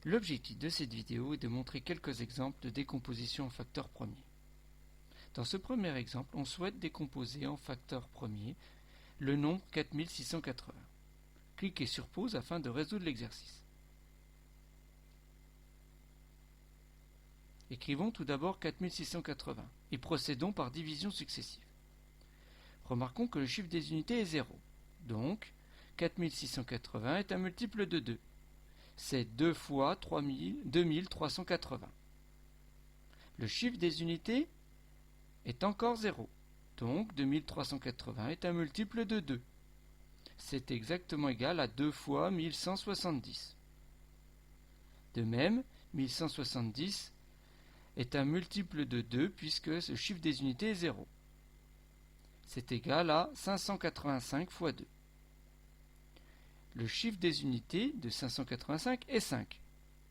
L'objectif de cette vidéo est de montrer quelques exemples de décomposition en facteurs premiers. Dans ce premier exemple, on souhaite décomposer en facteurs premiers le nombre 4680. Cliquez sur pause afin de résoudre l'exercice. Écrivons tout d'abord 4680 et procédons par division successive. Remarquons que le chiffre des unités est 0. Donc, 4680 est un multiple de 2. C'est 2 fois 2380. Le chiffre des unités est encore 0. Donc, 2380 est un multiple de 2. C'est exactement égal à 2 fois 1170. De même, 1170 est un multiple de 2 puisque ce chiffre des unités est 0. C'est égal à 585 fois 2. Le chiffre des unités de 585 est 5.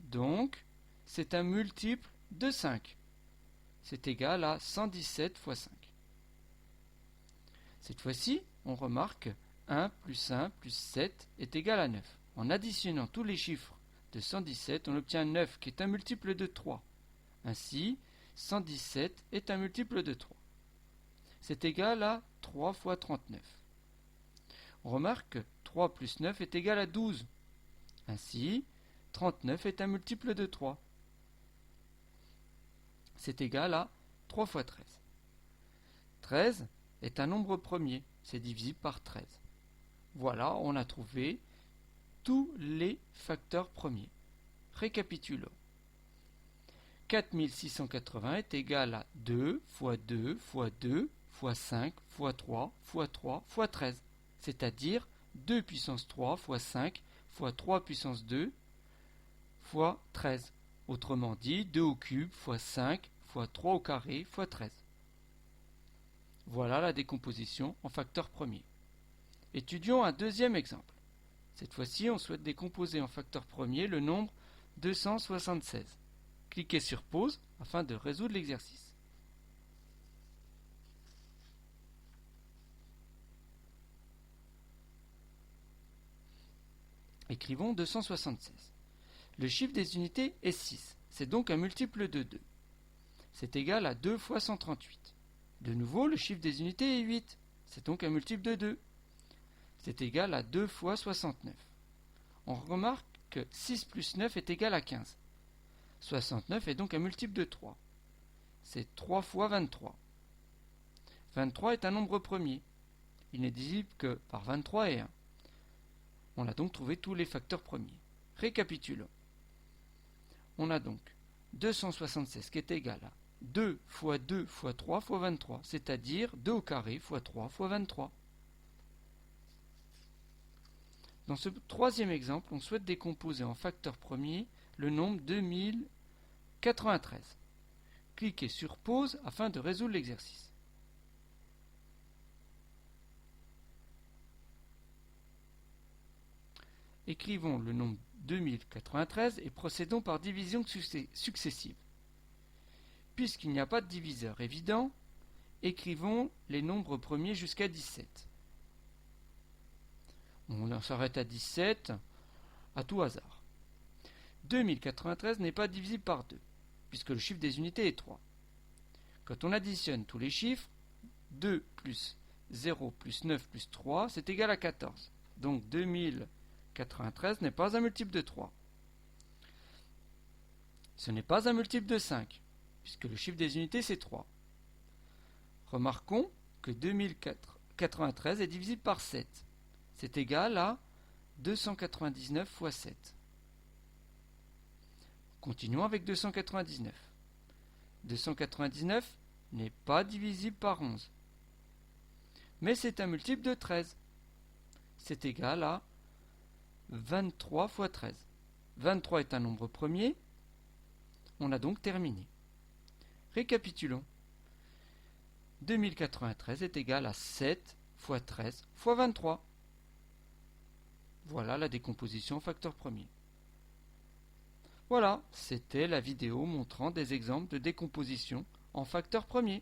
Donc, c'est un multiple de 5. C'est égal à 117 fois 5. Cette fois-ci, on remarque 1 plus 1 plus 7 est égal à 9. En additionnant tous les chiffres de 117, on obtient 9 qui est un multiple de 3. Ainsi, 117 est un multiple de 3. C'est égal à 3 fois 39. On remarque que 3 plus 9 est égal à 12. Ainsi, 39 est un multiple de 3. C'est égal à 3 fois 13. 13 est un nombre premier, c'est divisible par 13. Voilà, on a trouvé tous les facteurs premiers. Récapitulons. 4680 est égal à 2 fois 2 fois 2 fois 5 fois 3 fois 3 fois 13, c'est-à-dire 2 puissance 3 fois 5 fois 3 puissance 2 fois 13. Autrement dit, 2 au cube fois 5 fois 3 au carré fois 13. Voilà la décomposition en facteurs premiers. Étudions un deuxième exemple. Cette fois-ci, on souhaite décomposer en facteurs premiers le nombre 276. Cliquez sur pause afin de résoudre l'exercice. Écrivons 276. Le chiffre des unités est 6. C'est donc un multiple de 2. C'est égal à 2 fois 138. De nouveau, le chiffre des unités est 8. C'est donc un multiple de 2. C'est égal à 2 fois 69. On remarque que 6 plus 9 est égal à 15. 69 est donc un multiple de 3. C'est 3 fois 23. 23 est un nombre premier. Il n'est divisible que par 23 et 1. On a donc trouvé tous les facteurs premiers. Récapitulons. On a donc 276 qui est égal à 2 fois 2 fois 3 fois 23, c'est-à-dire 2 au carré fois 3 fois 23. Dans ce troisième exemple, on souhaite décomposer en facteurs premiers le nombre 2093. Cliquez sur pause afin de résoudre l'exercice. Écrivons le nombre 2093 et procédons par division successive. Puisqu'il n'y a pas de diviseur évident, écrivons les nombres premiers jusqu'à 17. On s'arrête à 17 à tout hasard. 2093 n'est pas divisible par 2, puisque le chiffre des unités est 3. Quand on additionne tous les chiffres, 2 plus 0 plus 9 plus 3, c'est égal à 14. Donc 2093 n'est pas un multiple de 3. Ce n'est pas un multiple de 5, puisque le chiffre des unités c'est 3. Remarquons que 2093 est divisible par 7. C'est égal à 299 fois 7. Continuons avec 299. 299 n'est pas divisible par 11. Mais c'est un multiple de 13. C'est égal à 23 fois 13. 23 est un nombre premier. On a donc terminé. Récapitulons. 2093 est égal à 7 fois 13 fois 23. Voilà la décomposition en facteurs premiers. Voilà, c'était la vidéo montrant des exemples de décomposition en facteurs premiers.